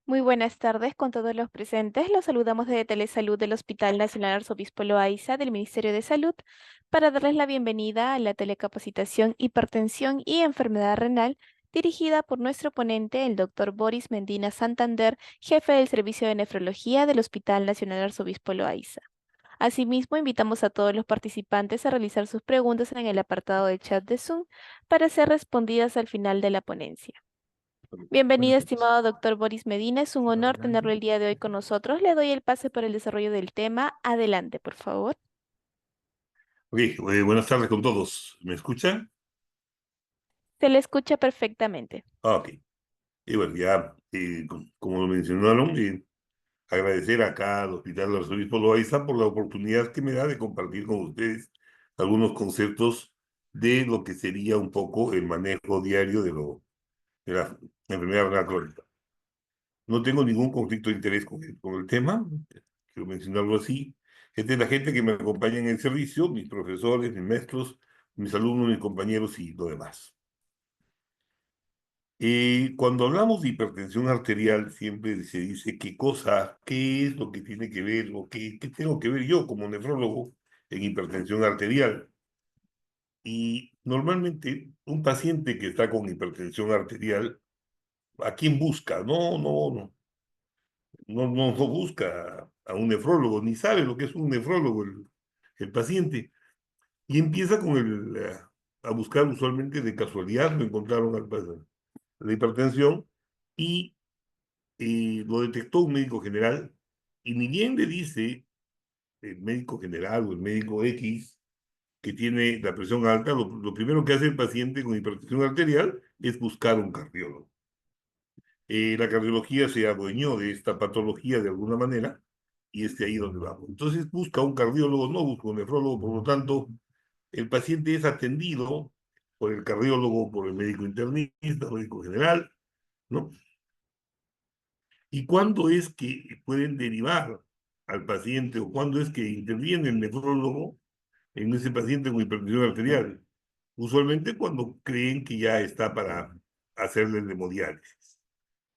Muy buenas tardes con todos los presentes. Los saludamos desde Telesalud del Hospital Nacional Arzobispo Loaiza del Ministerio de Salud para darles la bienvenida a la telecapacitación Hipertensión y Enfermedad Renal dirigida por nuestro ponente, el doctor Boris Mendina Santander, jefe del Servicio de Nefrología del Hospital Nacional Arzobispo Loaiza. Asimismo, invitamos a todos los participantes a realizar sus preguntas en el apartado de chat de Zoom para ser respondidas al final de la ponencia. Bienvenido, estimado doctor Boris Medina. Es un honor tenerlo el día de hoy con nosotros. Le doy el pase para el desarrollo del tema. Adelante, por favor. Ok, buenas tardes con todos. ¿Me escuchan? Se le escucha perfectamente. Ok. Y bueno, ya, como lo mencionaron, agradecer acá al Hospital Arzobispo Loaiza por la oportunidad que me da de compartir con ustedes algunos conceptos de lo que sería un poco el manejo diario de la enfermedad renal crónica. No tengo ningún conflicto de interés con el tema, quiero mencionarlo así. Esta es la gente que me acompaña en el servicio, mis profesores, mis maestros, mis alumnos, mis compañeros y lo demás. Cuando hablamos de hipertensión arterial, siempre se dice qué cosa, qué es lo que tiene que ver o qué tengo que ver yo como nefrólogo en hipertensión arterial. Y normalmente un paciente que está con hipertensión arterial, ¿a quién busca? No busca a un nefrólogo, ni sabe lo que es un nefrólogo el paciente. Y empieza a buscar usualmente de casualidad, lo encontraron la hipertensión y lo detectó un médico general y ni bien le dice el médico general o el médico X que tiene la presión alta, lo primero que hace el paciente con hipertensión arterial es buscar un cardiólogo. La cardiología se adueñó de esta patología de alguna manera y es de ahí donde vamos. Entonces busca un cardiólogo, no busca un nefrólogo, por lo tanto, el paciente es atendido por el cardiólogo, por el médico internista, médico general, ¿no? ¿Y cuándo es que pueden derivar al paciente o cuándo es que interviene el nefrólogo en ese paciente con hipertensión arterial? Usualmente cuando creen que ya está para hacerle el hemodiálisis.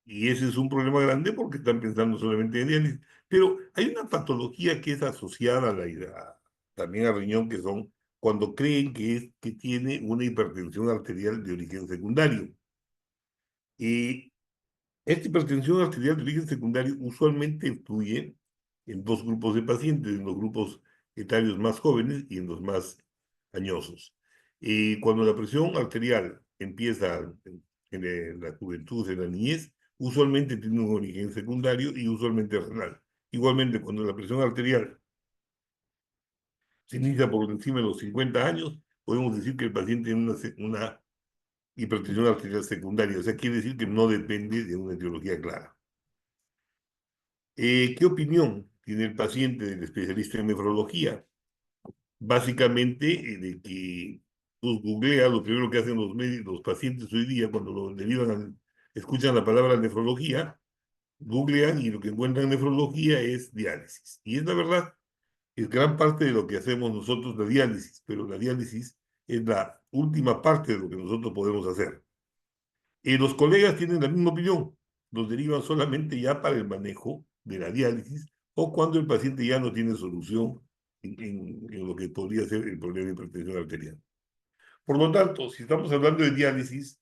Y ese es un problema grande porque están pensando solamente en diálisis. Pero hay una patología que es asociada también al riñón, que son cuando creen que tiene una hipertensión arterial de origen secundario. Y esta hipertensión arterial de origen secundario usualmente fluye en dos grupos de pacientes, en los grupos etarios más jóvenes y en los más añosos. Cuando la presión arterial empieza en la juventud, en la niñez, usualmente tiene un origen secundario y usualmente renal. Igualmente, cuando la presión arterial se inicia por encima de los 50 años, podemos decir que el paciente tiene una hipertensión arterial secundaria, o sea, quiere decir que no depende de una etiología clara. ¿Qué opinión tiene el paciente del especialista en nefrología? Básicamente, de que pues, googlea, lo primero que hacen los pacientes hoy día cuando escuchan la palabra nefrología, googlean y lo que encuentran en nefrología es diálisis. Y es la verdad, es gran parte de lo que hacemos nosotros la diálisis, pero la diálisis es la última parte de lo que nosotros podemos hacer. Los colegas tienen la misma opinión, los derivan solamente ya para el manejo de la diálisis o cuando el paciente ya no tiene solución en lo que podría ser el problema de hipertensión arterial. Por lo tanto, si estamos hablando de diálisis,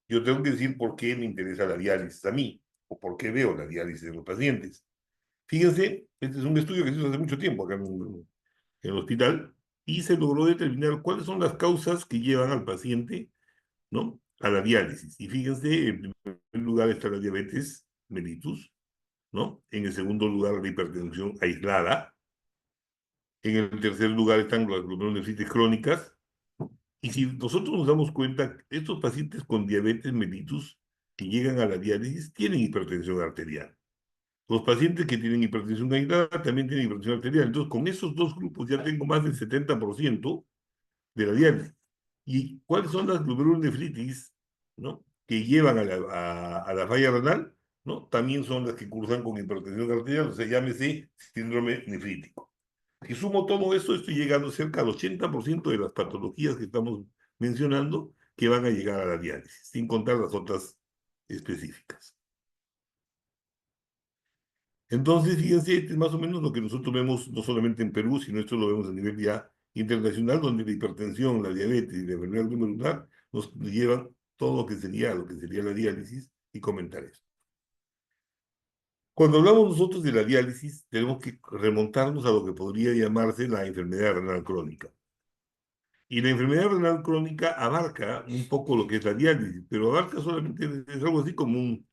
yo tengo que decir por qué me interesa la diálisis a mí o por qué veo la diálisis en los pacientes. Fíjense, este es un estudio que se hizo hace mucho tiempo acá en el hospital y se logró determinar cuáles son las causas que llevan al paciente, ¿no?, a la diálisis. Y fíjense, en primer lugar está la diabetes mellitus, ¿no? En el segundo lugar, la hipertensión aislada. En el tercer lugar están las glomerulonefritis crónicas. Y si nosotros nos damos cuenta, estos pacientes con diabetes mellitus que llegan a la diálisis tienen hipertensión arterial. Los pacientes que tienen hipertensión aislada también tienen hipertensión arterial. Entonces, con esos dos grupos ya tengo más del 70% de la diálisis. ¿Y cuáles son las glomerulonefritis, ¿no?, que llevan a la falla renal? ¿No? También son las que cursan con hipertensión arterial, o sea, llámese síndrome nefrítico. Si sumo todo eso, estoy llegando cerca al 80% de las patologías que estamos mencionando que van a llegar a la diálisis, sin contar las otras específicas. Entonces, fíjense, este es más o menos lo que nosotros vemos no solamente en Perú, sino esto lo vemos a nivel ya internacional, donde la hipertensión, la diabetes y la enfermedad glomerular nos llevan todo lo que sería la diálisis y comentar esto. Cuando hablamos nosotros de la diálisis, tenemos que remontarnos a lo que podría llamarse la enfermedad renal crónica. Y la enfermedad renal crónica abarca un poco lo que es la diálisis, pero abarca solamente, es algo así como un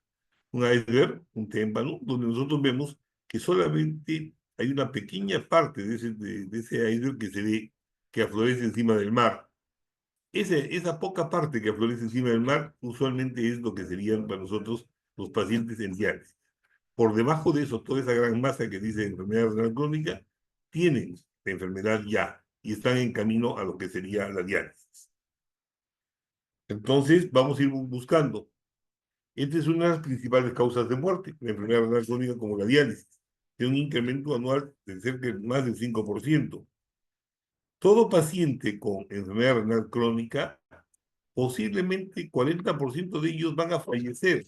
iceberg, un témpano, donde nosotros vemos que solamente hay una pequeña parte de ese iceberg que se ve que aflorece encima del mar. Esa poca parte que aflorece encima del mar usualmente es lo que serían para nosotros los pacientes en diálisis. Por debajo de eso, toda esa gran masa que dice enfermedad renal crónica, tienen la enfermedad ya y están en camino a lo que sería la diálisis. Entonces, vamos a ir buscando. Esta es una de las principales causas de muerte, la enfermedad renal crónica como la diálisis, de un incremento anual de cerca de más del 5%. Todo paciente con enfermedad renal crónica, posiblemente 40% de ellos van a fallecer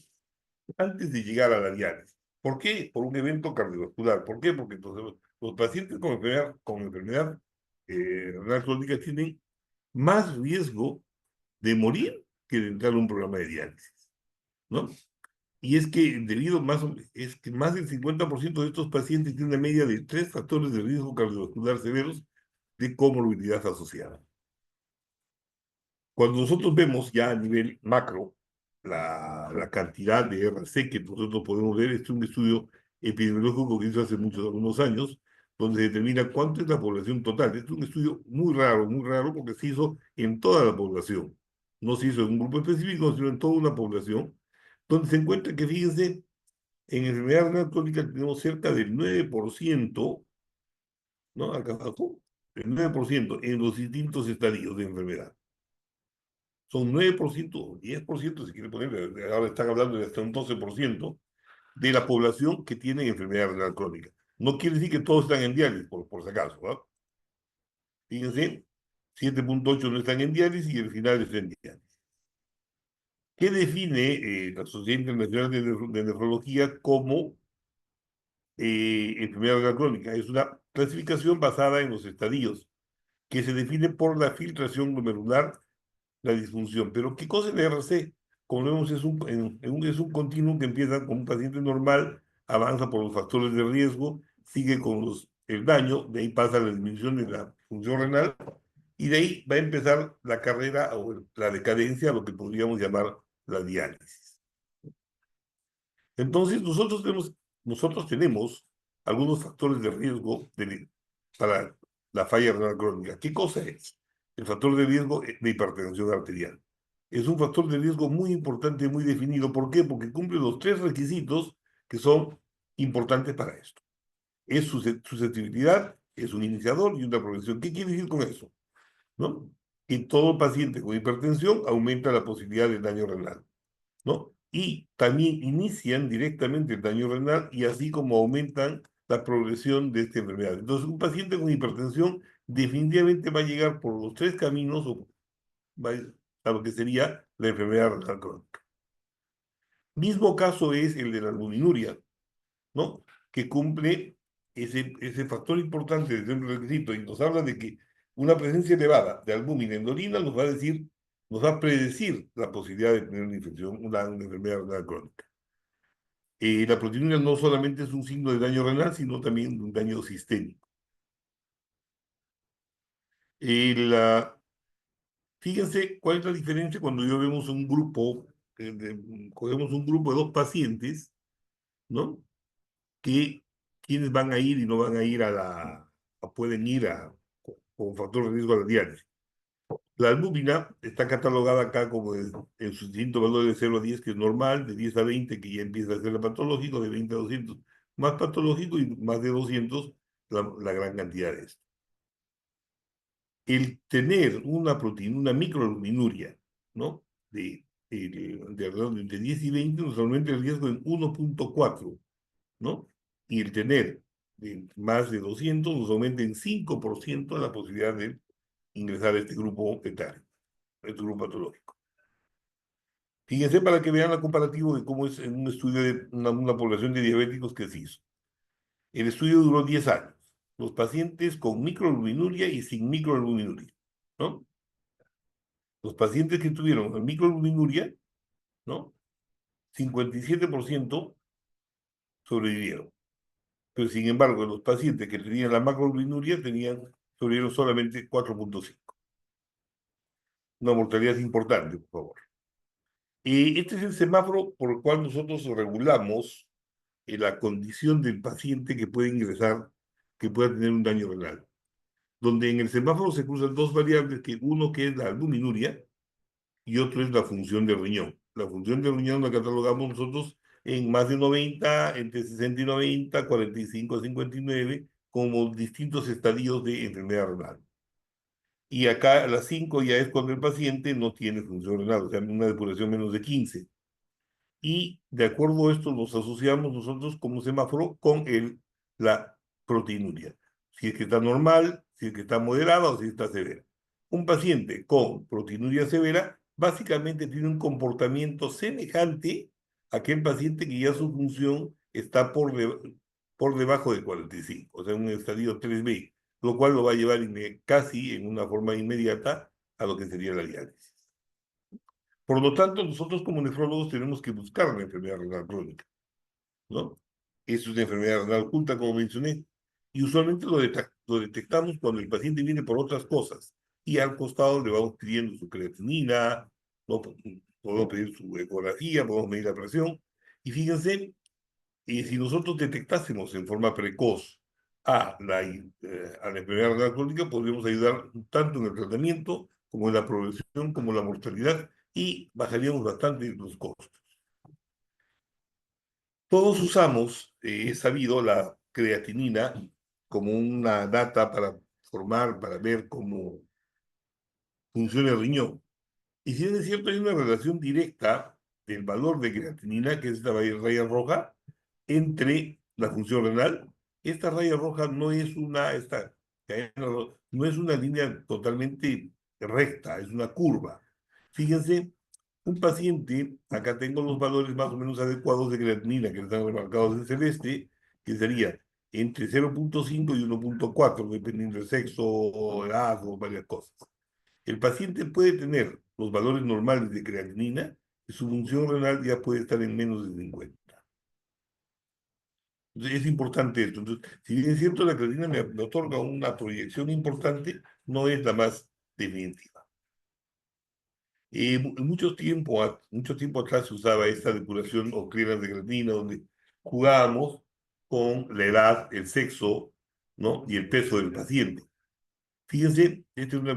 antes de llegar a la diálisis. ¿Por qué? Por un evento cardiovascular. ¿Por qué? Porque entonces, los pacientes con enfermedad renal crónica tienen más riesgo de morir que de entrar a un programa de diálisis, ¿no? Y es que es que más del 50% de estos pacientes tienen una media de 3 factores de riesgo cardiovascular severos de comorbilidad asociada. Cuando nosotros vemos ya a nivel macro la cantidad de RC que nosotros podemos ver, este es un estudio epidemiológico que hizo hace algunos años, donde se determina cuánto es la población total. Este es un estudio muy raro, porque se hizo en toda la población. No se hizo en un grupo específico, sino en toda una población, donde se encuentra que, fíjense, en enfermedad renal crónica tenemos cerca del 9%, ¿no? Acá abajo, el 9% en los distintos estadios de enfermedad. Son 9%, 10% si quiere poner, ahora están hablando de hasta un 12% de la población que tiene enfermedad renal crónica. No quiere decir que todos están en diálisis, por si acaso, ¿no? Fíjense, 7,8 no están en diálisis y el final está en diálisis. ¿Qué define la Sociedad Internacional de Nefrología como enfermedad renal crónica? Es una clasificación basada en los estadios, que se define por la filtración glomerular, la disfunción. Pero, ¿qué cosa es la RC? Como vemos, es un continuum que empieza con un paciente normal, avanza por los factores de riesgo, sigue con el daño, de ahí pasa la disminución de la función renal, y de ahí va a empezar la carrera o la decadencia, lo que podríamos llamar la diálisis. Entonces, nosotros tenemos algunos factores de riesgo para la falla renal crónica. ¿Qué cosa es? El factor de riesgo de hipertensión arterial. Es un factor de riesgo muy importante, muy definido. ¿Por qué? Porque cumple los 3 requisitos que son importantes para esto. Es susceptibilidad, es un iniciador y una progresión. ¿Qué quiere decir con eso? ¿No? Que todo paciente con hipertensión aumenta la posibilidad de daño renal, ¿no? Y también inician directamente el daño renal y así como aumentan la progresión de esta enfermedad. Entonces, un paciente con hipertensión definitivamente va a llegar por los 3 caminos va a lo que sería la enfermedad renal crónica. Mismo caso es el de la albuminuria, ¿no? Que cumple ese factor importante del requisito y nos habla de que una presencia elevada de albúmina en la orina nos va a predecir la posibilidad de tener una infección, una enfermedad renal crónica. La proteinina no solamente es un signo de daño renal, sino también un daño sistémico. La, Fíjense cuál es la diferencia cuando yo vemos un grupo, cogemos un grupo de 2 pacientes, ¿no? Que quienes van a ir y no van a ir pueden ir con factor de riesgo a la diálisis. La albúmina está catalogada acá como en su distinto valor de 0 a 10, que es normal, de 10 a 20, que ya empieza a ser patológico, de 20 a 200, más patológico, y más de 200, la gran cantidad de esto. El tener una proteína, una microalbuminuria, ¿no? De alrededor de entre 10 y 20, nos aumenta el riesgo en 1,4, ¿no? Y el tener más de 200 nos aumenta en 5% la posibilidad de ingresar a este grupo etario, a este grupo patológico. Fíjense para que vean la comparativo de cómo es en un estudio de una población de diabéticos que se hizo. El estudio duró 10 años. Los pacientes con microalbuminuria y sin microalbuminuria, ¿no? Los pacientes que tuvieron microalbuminuria, ¿no? 57% sobrevivieron. Pero sin embargo, los pacientes que tenían la macroalbuminuria sobrevivieron solamente 4,5. Una mortalidad importante, por favor. Y este es el semáforo por el cual nosotros regulamos la condición del paciente que puede ingresar, que pueda tener un daño renal. Donde en el semáforo se cruzan dos variables, que uno que es la albuminuria y otro es la función del riñón. La función del riñón la catalogamos nosotros en más de 90, entre 60 y 90, 45 a 59, como distintos estadios de enfermedad renal. Y acá a las 5 ya es cuando el paciente no tiene función renal, o sea, una depuración menos de 15. Y de acuerdo a esto nos asociamos nosotros como semáforo con la proteinuria. Si es que está normal, si es que está moderada o si está severa. Un paciente con proteinuria severa básicamente tiene un comportamiento semejante a aquel paciente que ya su función está por debajo de 45, o sea, un estadio 3B, lo cual lo va a llevar casi en una forma inmediata a lo que sería la diálisis. Por lo tanto, nosotros como nefrólogos tenemos que buscar la enfermedad renal crónica, ¿no? Es una enfermedad renal oculta, como mencioné, y usualmente lo detectamos cuando el paciente viene por otras cosas, y al costado le vamos pidiendo su creatinina, ¿no? Podemos pedir su ecografía, podemos medir la presión, y fíjense, si nosotros detectásemos en forma precoz a la enfermedad renal crónica, podríamos ayudar tanto en el tratamiento como en la progresión, como en la mortalidad, y bajaríamos bastante los costos. Todos usamos, es sabido, la creatinina como una data para ver cómo funciona el riñón. Y si es cierto, hay una relación directa del valor de creatinina, que es esta raya roja, entre la función renal. Esta raya roja no es una línea totalmente recta, es una curva. Fíjense, un paciente, acá tengo los valores más o menos adecuados de creatinina, que están remarcados en celeste, que sería entre 0,5 y 1,4, dependiendo del sexo, edad o varias cosas. El paciente puede tener los valores normales de creatinina y su función renal ya puede estar en menos de 50. Entonces, es importante esto. Entonces, si bien es cierto, la creatinina me otorga una proyección importante, no es la más definitiva. Mucho tiempo atrás se usaba esta depuración o clearance de creatinina, donde jugábamos con la edad, el sexo, ¿no? Y el peso del paciente. Fíjense, esta es una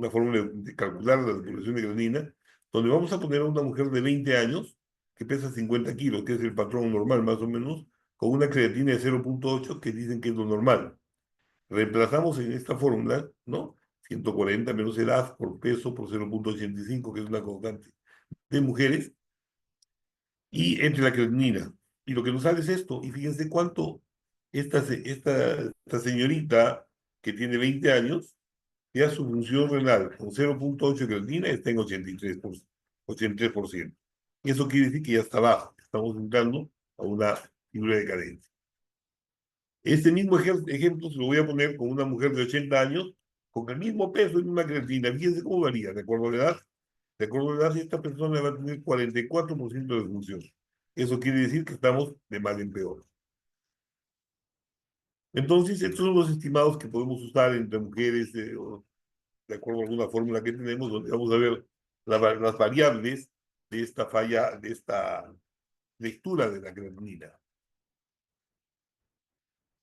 fórmula de calcular la depuración de creatinina, donde vamos a poner a una mujer de 20 años que pesa 50 kilos, que es el patrón normal más o menos, con una creatina de 0,8 que dicen que es lo normal. Reemplazamos en esta fórmula, ¿no? 140 menos edad por peso por 0,85, que es una constante de mujeres, y entre la creatinina. Y lo que nos sale es esto, y fíjense cuánto esta señorita que tiene 20 años, ya su función renal con 0,8 de creatinina está en 83%. Y eso quiere decir que ya está bajo. Estamos entrando a una figura de cadencia. Este mismo ejemplo se lo voy a poner con una mujer de 80 años, con el mismo peso y misma creatina. Fíjense cómo varía, de acuerdo a la edad. De acuerdo a la edad, esta persona va a tener 44% de función. Eso quiere decir que estamos de mal en peor. Entonces, estos son los estimados que podemos usar entre mujeres, de acuerdo a alguna fórmula que tenemos, donde vamos a ver las variables de esta falla, de esta lectura de la creatinina.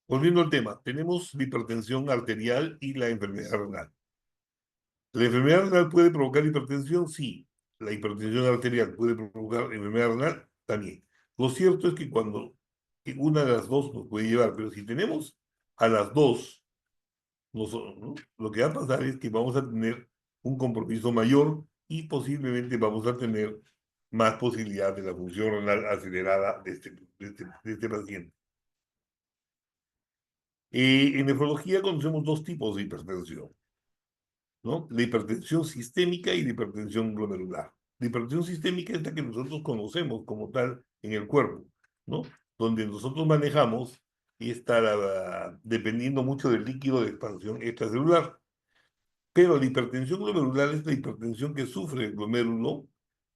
Volviendo al tema, tenemos la hipertensión arterial y la enfermedad renal. ¿La enfermedad renal puede provocar hipertensión? Sí. ¿La hipertensión arterial puede provocar enfermedad renal? También. Lo cierto es que cuando una de las dos nos puede llevar, pero si tenemos a las dos, ¿no? Lo que va a pasar es que vamos a tener un compromiso mayor y posiblemente vamos a tener más posibilidad de la función renal acelerada de este paciente. En nefrología conocemos dos tipos de hipertensión, ¿no? La hipertensión sistémica y la hipertensión glomerular. La hipertensión sistémica es la que nosotros conocemos como tal en el cuerpo, ¿no? Donde nosotros manejamos y está dependiendo mucho del líquido de expansión extracelular. Pero la hipertensión glomerular es la hipertensión que sufre el glomérulo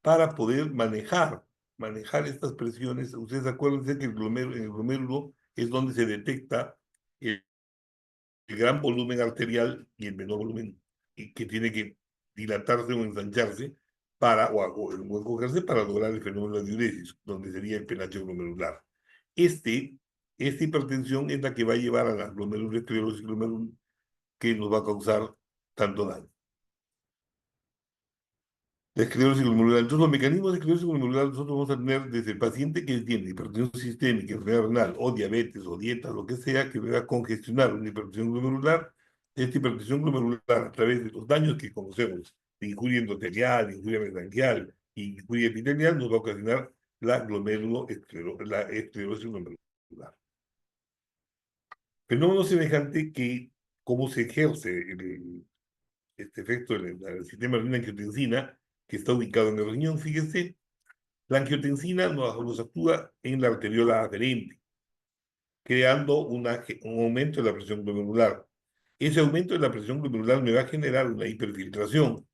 para poder manejar estas presiones. Ustedes acuérdense que en el glomérulo es donde se detecta el, el gran volumen arterial y el menor volumen, y que tiene que dilatarse o ensancharse o encogerse para lograr el fenómeno de diuresis, donde sería el penacho glomerular. Este, esta hipertensión es la que va a llevar a la glomerulosclerosis que nos va a causar tanto daño. La esclerosis glomerular. Entonces, los mecanismos de esclerosis glomerular nosotros vamos a tener desde el paciente que tiene hipertensión sistémica, enfermedad renal o diabetes o dieta, lo que sea, que va a congestionar una hipertensión glomerular. Esta hipertensión glomerular, a través de los daños que conocemos, de injuria endotelial, injuria mesangial y injuria epitelial, nos va a ocasionar la esclerosis glomerular. Fenómeno semejante que cómo se ejerce este efecto en el sistema de angiotensina que está ubicado en el riñón. Fíjense, la angiotensina nos actúa en la arteriola aferente, creando un aumento de la presión glomerular. Ese aumento de la presión glomerular me va a generar una hiperfiltración,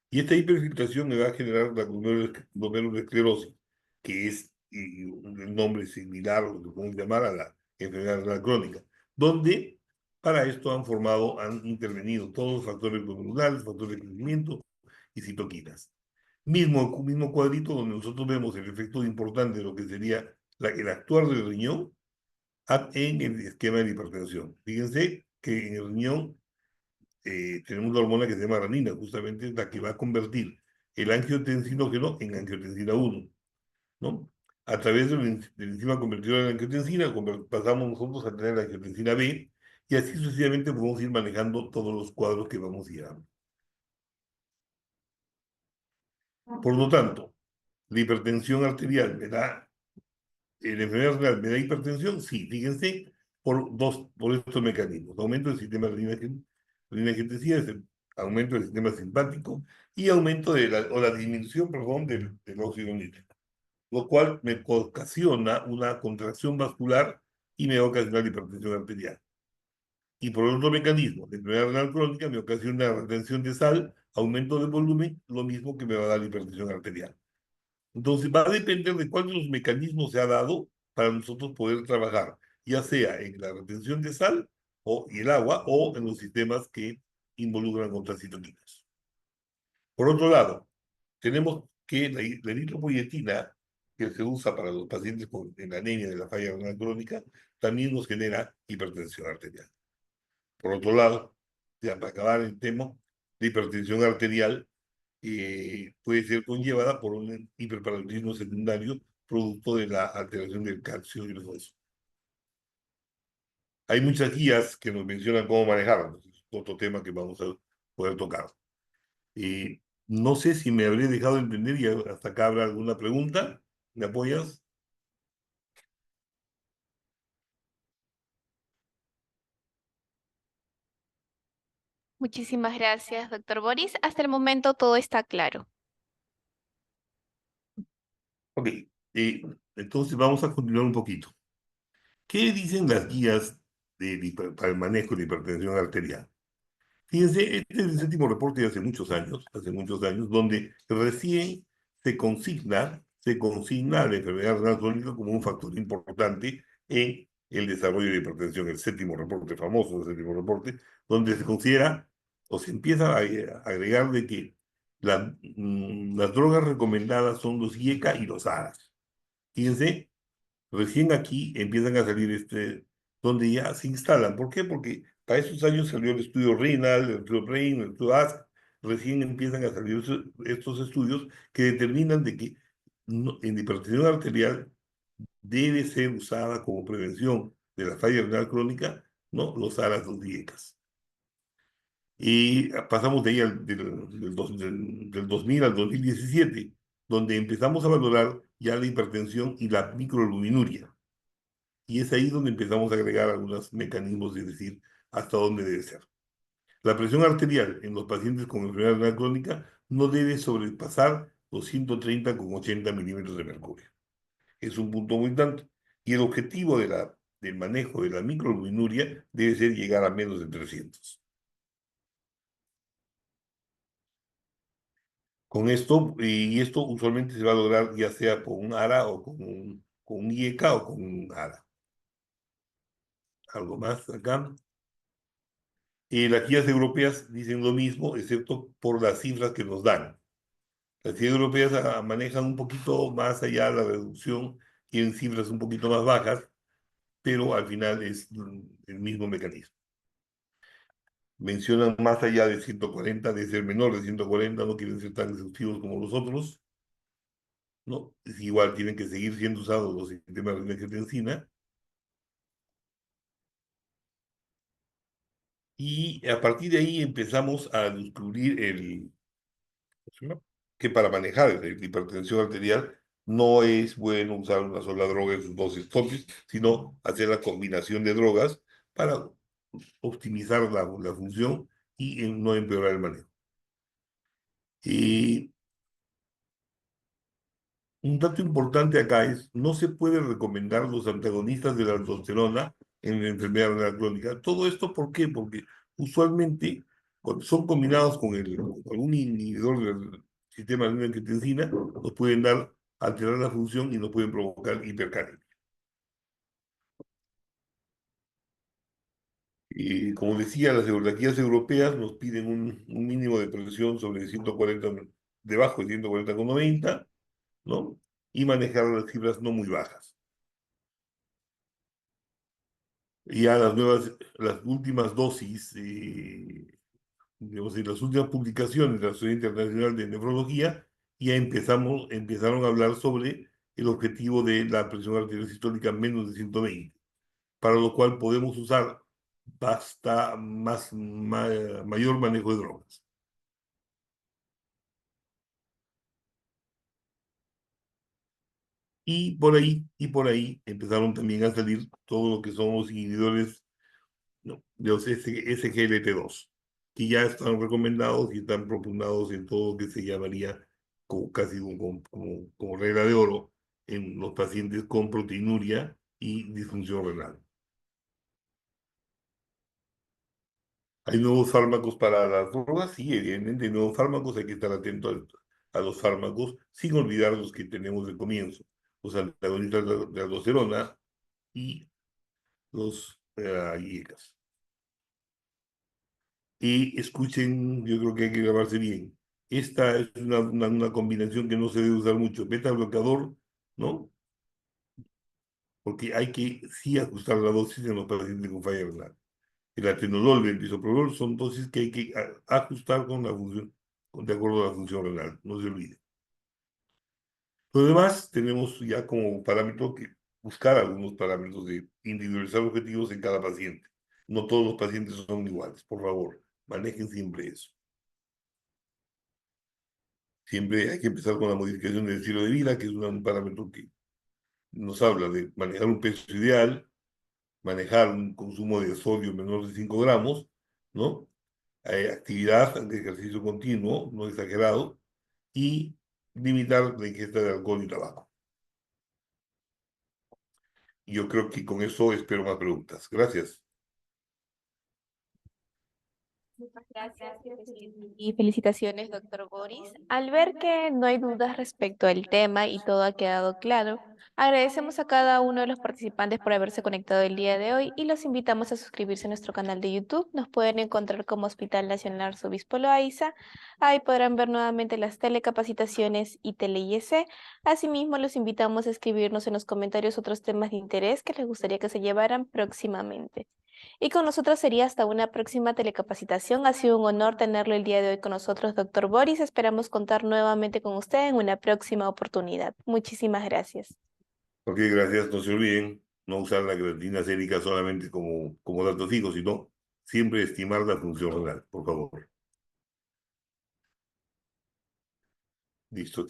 y esta hiperfiltración me va a generar la glomerulosclerosis, que es un nombre similar, o lo que podemos llamar a la enfermedad renal crónica, donde para esto han intervenido todos los factores glomerulares, factores de crecimiento y citoquinas. Mismo cuadrito donde nosotros vemos el efecto importante de lo que sería el actuar del riñón en el esquema de la hipertensión. Fíjense que en el riñón tenemos una hormona que se llama renina, justamente la que va a convertir el angiotensinógeno en angiotensina 1, ¿no? A través del enzima convertidor de la angiotensina, pasamos nosotros a tener la angiotensina B, y así sucesivamente podemos ir manejando todos los cuadros que vamos llevando. Por lo tanto, la hipertensión arterial me da, la enfermedad renal me da hipertensión, sí, fíjense, por estos mecanismos: aumento del sistema renina-angiotensina, aumento del sistema simpático y aumento o la disminución, perdón, del óxido nítrico, lo cual me ocasiona una contracción vascular y me ocasiona la hipertensión arterial. Y por otro mecanismo, la enfermedad renal crónica me ocasiona retención de sal, aumento de volumen, lo mismo que me va a dar la hipertensión arterial. Entonces va a depender de cuál de los mecanismos se ha dado para nosotros poder trabajar, ya sea en la retención de sal y el agua, o en los sistemas que involucran otras citoquinas. Por otro lado, tenemos que la eritropoyetina, que se usa para los pacientes en anemia de la falla renal crónica, también nos genera hipertensión arterial. Por otro lado, ya para acabar el tema, la hipertensión arterial puede ser conllevada por un hiperparatletismo secundario producto de la alteración del calcio y los huesos. Hay muchas guías que nos mencionan cómo manejarlo, es otro tema que vamos a poder tocar. No sé si me habré dejado de entender y hasta acá habrá alguna pregunta. ¿Me apoyas? Muchísimas gracias, doctor Boris. Hasta el momento todo está claro. Ok, entonces vamos a continuar un poquito. ¿Qué dicen las guías para el manejo de hipertensión arterial? Fíjense, este es el séptimo reporte de hace muchos años, donde recién se consigna la enfermedad renal crónica como un factor importante en el desarrollo de hipertensión. El séptimo reporte, famoso, el séptimo reporte, donde se considera o se empieza a agregar de que las drogas recomendadas son los IECA y los ARAS. Fíjense, recién aquí empiezan a salir donde ya se instalan. ¿Por qué? Porque para esos años salió el estudio renal, el estudio RAIN, el estudio ASC. Recién empiezan a salir estos estudios que determinan de que en hipertensión arterial debe ser usada como prevención de la falla renal crónica, ¿no? Los ARAS, los DIECAS. Y pasamos de ahí del 2000 al 2017, donde empezamos a valorar ya la hipertensión y la microalbuminuria. Y es ahí donde empezamos a agregar algunos mecanismos de decir hasta dónde debe ser. La presión arterial en los pacientes con enfermedad renal crónica no debe sobrepasar los 130 con 80 milímetros de mercurio. Es un punto muy tanto. Y el objetivo del manejo de la microalbuminuria debe ser llegar a menos de 300. Con esto, y esto usualmente se va a lograr ya sea con un ARA o con un IECA o con un ARA. Algo más acá. Las guías europeas dicen lo mismo, excepto por las cifras que nos dan. Las guías europeas manejan un poquito más allá la reducción, tienen cifras un poquito más bajas, pero al final es el mismo mecanismo. Mencionan más allá de 140, de ser menor de 140, no quieren ser tan exhaustivos como los otros, ¿no? Es igual, tienen que seguir siendo usados los sistemas de angiotensina. Y a partir de ahí empezamos a descubrir que para manejar la hipertensión arterial no es bueno usar una sola droga en sus dosis topes, sino hacer la combinación de drogas para optimizar la función y no empeorar el manejo. Y un dato importante acá es, no se puede recomendar los antagonistas de la aldosterona en la enfermedad renal crónica. ¿Todo esto por qué? Porque usualmente cuando son combinados con algún inhibidor del sistema de angiotensina, nos pueden alterar la función y nos pueden provocar hipercalemia. Y como decía, las guías europeas nos piden un mínimo de presión sobre 140, debajo de 140,90, ¿no? Y manejar las fibras no muy bajas. Ya las últimas dosis, digamos, en las últimas publicaciones de la Sociedad Internacional de Nefrología, ya empezaron a hablar sobre el objetivo de la presión arterial sistólica menos de 120, para lo cual podemos usar mayor manejo de drogas. Y por ahí empezaron también a salir todo lo que son los inhibidores, ¿no?, de los SGLT2, que ya están recomendados y están propugnados en todo lo que se llamaría casi como regla de oro en los pacientes con proteinuria y disfunción renal. ¿Hay nuevos fármacos para las drogas? Sí, evidentemente hay nuevos fármacos, hay que estar atentos a los fármacos, sin olvidar los que tenemos de comienzo, los antagonistas de aldosterona y los IECAS. Y escuchen, yo creo que hay que grabarse bien. Esta es una combinación que no se debe usar mucho. Beta bloqueador, ¿no? Porque hay que sí ajustar la dosis en los pacientes con falla renal. El atenolol y el bisoprolol son dosis que hay que ajustar con la función, de acuerdo a la función renal, no se olvide. Lo demás, tenemos ya como parámetro que buscar algunos parámetros de individualizar objetivos en cada paciente. No todos los pacientes son iguales, por favor, manejen siempre eso. Siempre hay que empezar con la modificación del estilo de vida, que es un parámetro que nos habla de manejar un peso ideal, manejar un consumo de sodio menor de 5 gramos, ¿no? Actividad de ejercicio continuo, no exagerado, y limitar la ingesta de alcohol y tabaco. Yo creo que con eso espero más preguntas. Gracias. Muchas gracias y felicitaciones, doctor Boris. Al ver que no hay dudas respecto al tema y todo ha quedado claro, agradecemos a cada uno de los participantes por haberse conectado el día de hoy y los invitamos a suscribirse a nuestro canal de YouTube. Nos pueden encontrar como Hospital Nacional Arzobispo Loaiza. Ahí podrán ver nuevamente las telecapacitaciones y tele-IEC. Asimismo, los invitamos a escribirnos en los comentarios otros temas de interés que les gustaría que se llevaran próximamente. Y con nosotros sería hasta una próxima telecapacitación. Ha sido un honor tenerlo el día de hoy con nosotros, doctor Boris. Esperamos contar nuevamente con usted en una próxima oportunidad. Muchísimas gracias. Ok, gracias. No se olviden no usar la creatina sérica solamente como datos fijos, sino siempre estimar la función renal, por favor. Listo.